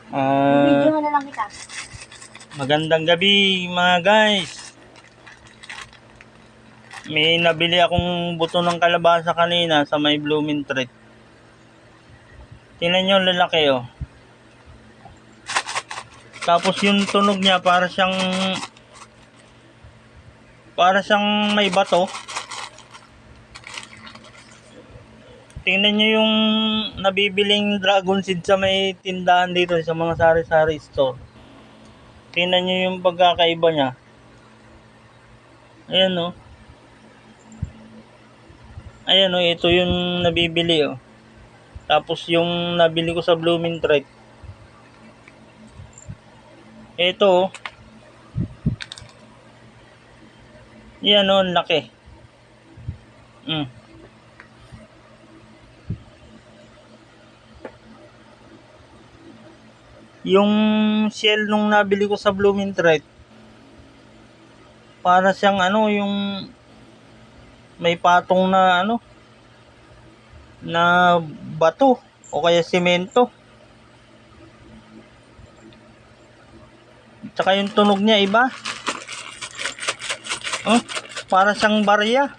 Video mo na lang kita. Magandang gabi mga guys. May nabili akong buto ng kalabasa kanina sa may Blooming Treat. Tingnan nyo, lalaki oh. Tapos yung tunog niya para siyang may bato. Tingnan nyo yung nabibiling dragon seed sa may tindahan dito sa mga sari-sari store. Tingnan nyo yung pagkakaiba niya. Ayan oh. Ayan oh, ito yung nabibili oh. Tapos yung nabili ko sa Blooming Treat. Ito oh. Yan oh, laki. Yung shell nung nabili ko sa Blooming Treat, para siyang ano, yung may patong na ano, na bato o kaya semento. Tsaka yung tunog niya iba. Oh, para siyang barya.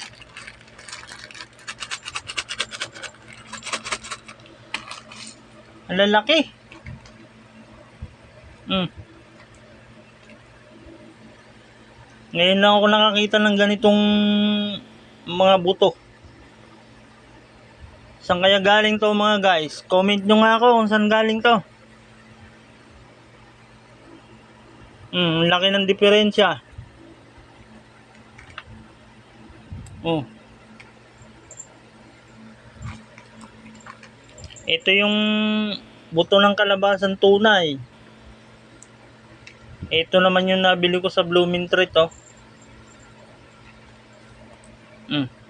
Ang lalaki. Ngayon lang ako nakakita ng ganitong mga buto. Saan kaya galing to mga guys? Comment nyo nga ako kung saan galing to. Laki ng diferensya. Ito yung buto ng kalabasan tunay. Ito naman yung nabili ko sa Blooming Treat oh.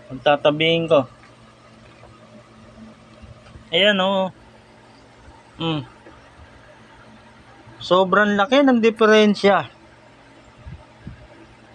Pagtatabihin ko. Ayan oh. Sobrang laki ng diferensya.